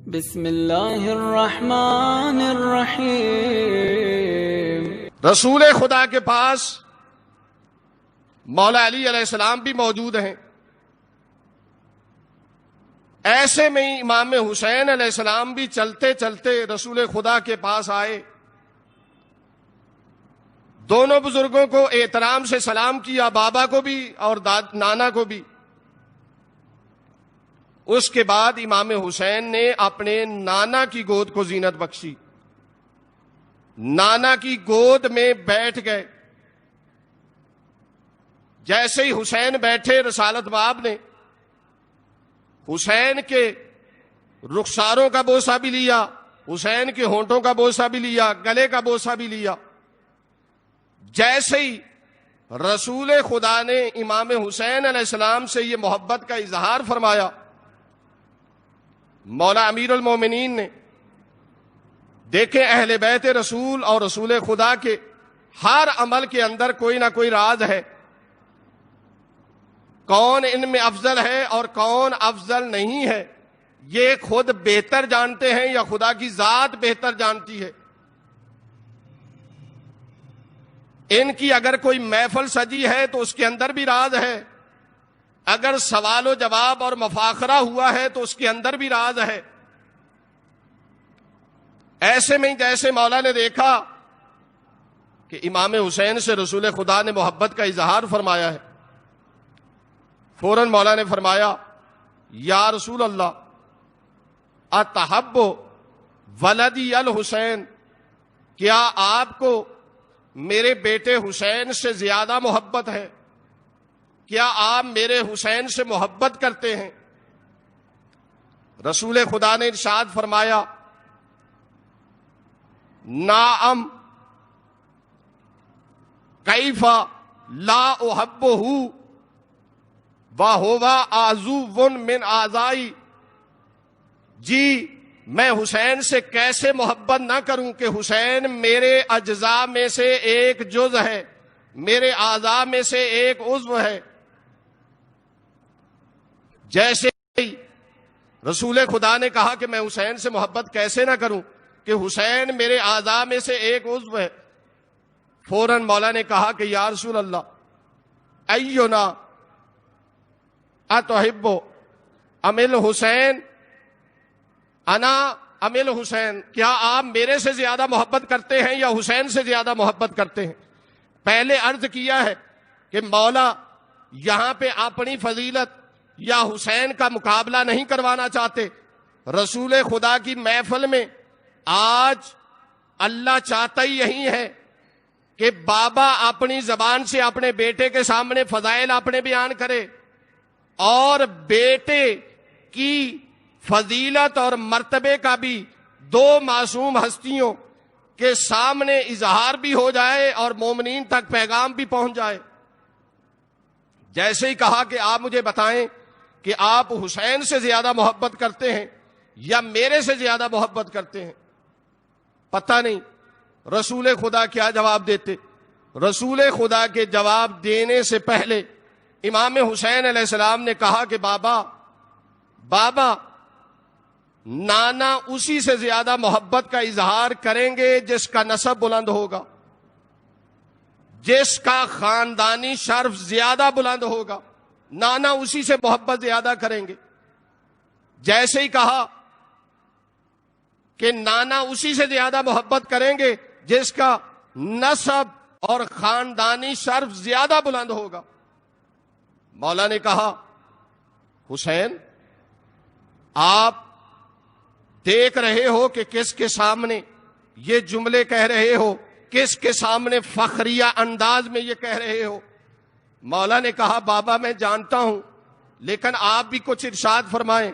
بسم اللہ الرحمن الرحیم۔ رسول خدا کے پاس مولا علی علیہ السلام بھی موجود ہیں۔ ایسے میں امام حسین علیہ السلام بھی چلتے چلتے رسول خدا کے پاس آئے، دونوں بزرگوں کو احترام سے سلام کیا، بابا کو بھی اور نانا کو بھی۔ اس کے بعد امام حسین نے اپنے نانا کی گود کو زینت بخشی، نانا کی گود میں بیٹھ گئے۔ جیسے ہی حسین بیٹھے، رسالت باب نے حسین کے رخساروں کا بوسہ بھی لیا، حسین کے ہونٹوں کا بوسہ بھی لیا، گلے کا بوسہ بھی لیا۔ جیسے ہی رسول خدا نے امام حسین علیہ السلام سے یہ محبت کا اظہار فرمایا، مولا امیر المومنین نے دیکھیں اہل بیت رسول اور رسول خدا کے ہر عمل کے اندر کوئی نہ کوئی راز ہے، کون ان میں افضل ہے اور کون افضل نہیں ہے یہ خود بہتر جانتے ہیں یا خدا کی ذات بہتر جانتی ہے۔ ان کی اگر کوئی محفل سجی ہے تو اس کے اندر بھی راز ہے، اگر سوال و جواب اور مفاخرہ ہوا ہے تو اس کے اندر بھی راز ہے۔ ایسے میں جیسے مولا نے دیکھا کہ امام حسین سے رسول خدا نے محبت کا اظہار فرمایا ہے، فوراً مولا نے فرمایا یا رسول اللہ اتحب ولدی الحسین، کیا آپ کو میرے بیٹے حسین سے زیادہ محبت ہے؟ کیا آپ میرے حسین سے محبت کرتے ہیں؟ رسول خدا نے ارشاد فرمایا نعم کیف لا احبہ وہو عضو من اعضائی، جی میں حسین سے کیسے محبت نہ کروں کہ حسین میرے اجزاء میں سے ایک جز ہے، میرے اعضاء میں سے ایک عضو ہے۔ جیسے رسول خدا نے کہا کہ میں حسین سے محبت کیسے نہ کروں کہ حسین میرے اعضاء میں سے ایک عضو ہے، فوراً مولا نے کہا کہ یا رسول اللہ اینا اتحب ام الحسین انا ام الحسین، کیا آپ میرے سے زیادہ محبت کرتے ہیں یا حسین سے زیادہ محبت کرتے ہیں؟ پہلے عرض کیا ہے کہ مولا یہاں پہ اپنی فضیلت یا حسین کا مقابلہ نہیں کروانا چاہتے۔ رسول خدا کی محفل میں آج اللہ چاہتا ہی یہی ہے کہ بابا اپنی زبان سے اپنے بیٹے کے سامنے فضائل اپنے بیان کرے اور بیٹے کی فضیلت اور مرتبے کا بھی دو معصوم ہستیوں کے سامنے اظہار بھی ہو جائے اور مومنین تک پیغام بھی پہنچ جائے۔ جیسے ہی کہا کہ آپ مجھے بتائیں کہ آپ حسین سے زیادہ محبت کرتے ہیں یا میرے سے زیادہ محبت کرتے ہیں، پتہ نہیں رسول خدا کیا جواب دیتے۔ رسول خدا کے جواب دینے سے پہلے امام حسین علیہ السلام نے کہا کہ بابا نانا اسی سے زیادہ محبت کا اظہار کریں گے جس کا نسب بلند ہوگا، جس کا خاندانی شرف زیادہ بلند ہوگا، نانا اسی سے محبت زیادہ کریں گے۔ جیسے ہی کہا کہ نانا اسی سے زیادہ محبت کریں گے جس کا نسب اور خاندانی شرف زیادہ بلند ہوگا، مولا نے کہا حسین آپ دیکھ رہے ہو کہ کس کے سامنے یہ جملے کہہ رہے ہو، کس کے سامنے فخریہ انداز میں یہ کہہ رہے ہو؟ مولا نے کہا بابا میں جانتا ہوں لیکن آپ بھی کچھ ارشاد فرمائیں۔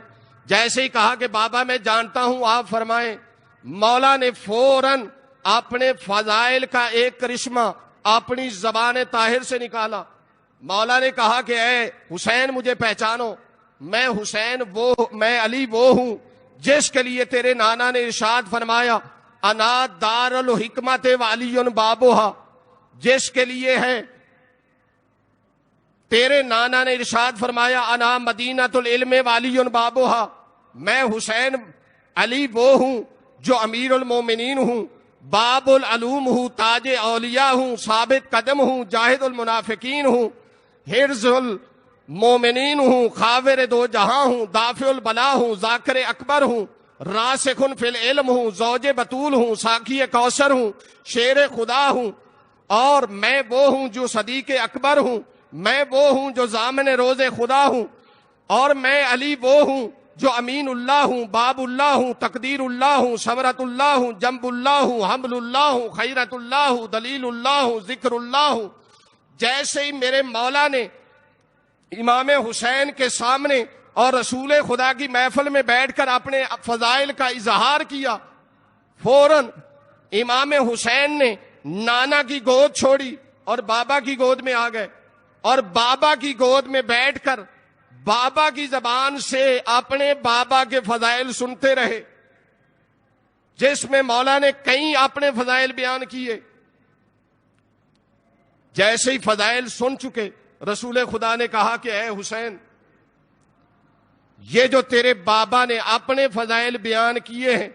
جیسے ہی کہا کہ بابا میں جانتا ہوں آپ فرمائیں، مولا نے فوراً اپنے فضائل کا ایک کرشمہ اپنی زبان طاہر سے نکالا۔ مولا نے کہا کہ اے حسین مجھے پہچانو، میں علی وہ ہوں جس کے لیے تیرے نانا نے ارشاد فرمایا انا دار الحکمت وعلی بابوہا، جس کے لیے ہے تیرے نانا نے ارشاد فرمایا انا مدینۃ العلم والی بابوہا، میں حسین علی وہ ہوں جو امیر المومنین ہوں، باب العلوم ہوں، تاج اولیاء ہوں، ثابت قدم ہوں، جاہد المنافقین ہوں، حرز المومنین ہوں، خاور دو جہاں ہوں، دافع البلا ہوں، ذاکر اکبر ہوں، راسخن فی العلم ہوں، زوج بطول ہوں، ساقی کوثر ہوں، شیر خدا ہوں، اور میں وہ ہوں جو صدیق اکبر ہوں، میں وہ ہوں جو ضامن روز خدا ہوں، اور میں علی وہ ہوں جو امین اللہ ہوں، باب اللہ ہوں، تقدیر اللہ ہوں، ثمرت اللہ ہوں، جنب اللہ ہوں، حمل اللہ ہوں، خیرت اللہ ہوں، دلیل اللہ ہوں، ذکر اللہ ہوں۔ جیسے ہی میرے مولا نے امام حسین کے سامنے اور رسول خدا کی محفل میں بیٹھ کر اپنے فضائل کا اظہار کیا، فوراً امام حسین نے نانا کی گود چھوڑی اور بابا کی گود میں آ گئے، اور بابا کی گود میں بیٹھ کر بابا کی زبان سے اپنے بابا کے فضائل سنتے رہے، جس میں مولا نے کئی اپنے فضائل بیان کیے۔ جیسے ہی فضائل سن چکے، رسول خدا نے کہا کہ اے حسین، یہ جو تیرے بابا نے اپنے فضائل بیان کیے ہیں،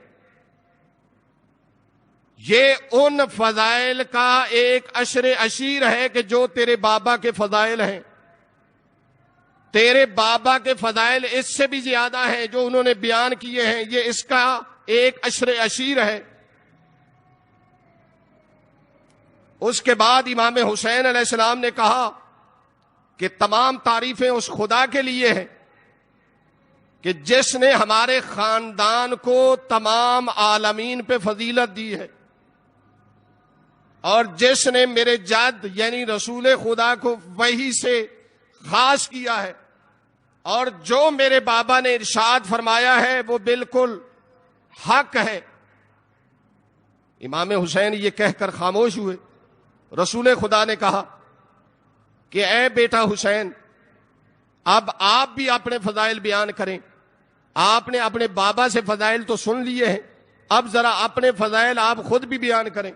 یہ ان فضائل کا ایک عشر عشیر ہے کہ جو تیرے بابا کے فضائل ہیں۔ تیرے بابا کے فضائل اس سے بھی زیادہ ہیں جو انہوں نے بیان کیے ہیں، یہ اس کا ایک عشر عشیر ہے۔ اس کے بعد امام حسین علیہ السلام نے کہا کہ تمام تعریفیں اس خدا کے لیے ہیں کہ جس نے ہمارے خاندان کو تمام عالمین پہ فضیلت دی ہے، اور جس نے میرے جد یعنی رسول خدا کو وحی سے خاص کیا ہے، اور جو میرے بابا نے ارشاد فرمایا ہے وہ بالکل حق ہے۔ امام حسین یہ کہہ کر خاموش ہوئے۔ رسول خدا نے کہا کہ اے بیٹا حسین، اب آپ بھی اپنے فضائل بیان کریں۔ آپ نے اپنے بابا سے فضائل تو سن لیے ہیں، اب ذرا اپنے فضائل آپ خود بھی بیان کریں۔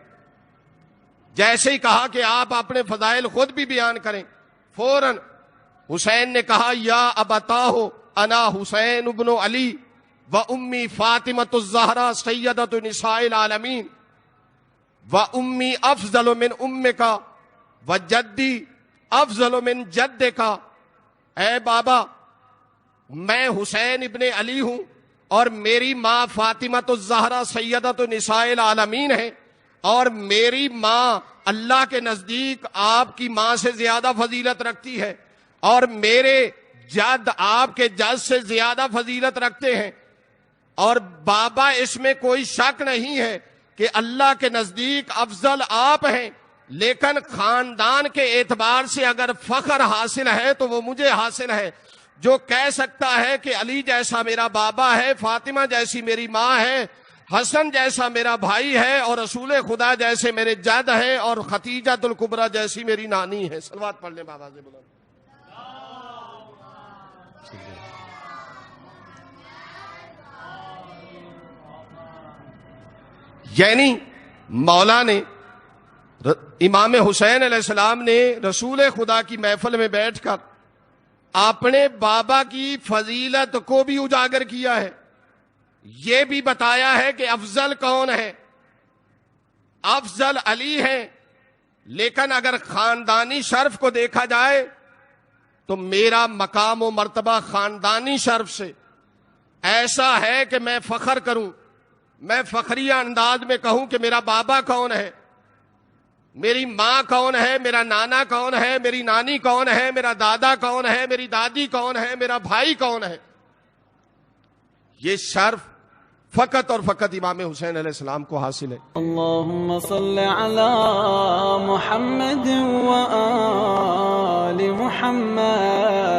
جیسے ہی کہا کہ آپ اپنے فضائل خود بھی بیان کریں، فوراً حسین نے کہا یا ابتاہ انا حسین ابن علی و امی فاطمۃ الزہرا سیدۃ نساء العالمین و امی افضل من امک و جدی افضل من جدک۔ اے بابا، میں حسین ابن علی ہوں اور میری ماں فاطمۃ الزہرا سیدۃ نساء العالمین ہے، اور میری ماں اللہ کے نزدیک آپ کی ماں سے زیادہ فضیلت رکھتی ہے، اور میرے جد آپ کے جد سے زیادہ فضیلت رکھتے ہیں۔ اور بابا، اس میں کوئی شک نہیں ہے کہ اللہ کے نزدیک افضل آپ ہیں، لیکن خاندان کے اعتبار سے اگر فخر حاصل ہے تو وہ مجھے حاصل ہے۔ جو کہہ سکتا ہے کہ علی جیسا میرا بابا ہے، فاطمہ جیسی میری ماں ہے، حسن جیسا میرا بھائی ہے، اور رسول خدا جیسے میرے جد ہے، اور ختیجۃ الکبریٰ جیسی میری نانی ہے۔ صلوات پڑھ لیں بابا سے بلند۔ یعنی مولا نے امام حسین علیہ السلام نے رسول خدا کی محفل میں بیٹھ کر اپنے بابا کی فضیلت کو بھی اجاگر کیا ہے، یہ بھی بتایا ہے کہ افضل کون ہے۔ افضل علی ہے، لیکن اگر خاندانی شرف کو دیکھا جائے تو میرا مقام و مرتبہ خاندانی شرف سے ایسا ہے کہ میں فخر کروں، میں فخریہ انداز میں کہوں کہ میرا بابا کون ہے، میری ماں کون ہے، میرا نانا کون ہے، میری نانی کون ہے، میرا دادا کون ہے، میری دادی کون ہے، میرا بھائی کون ہے۔ یہ شرف فقط اور فقط امام حسین علیہ السلام کو حاصل ہے۔ اللہم صل علی محمد و آل محمد۔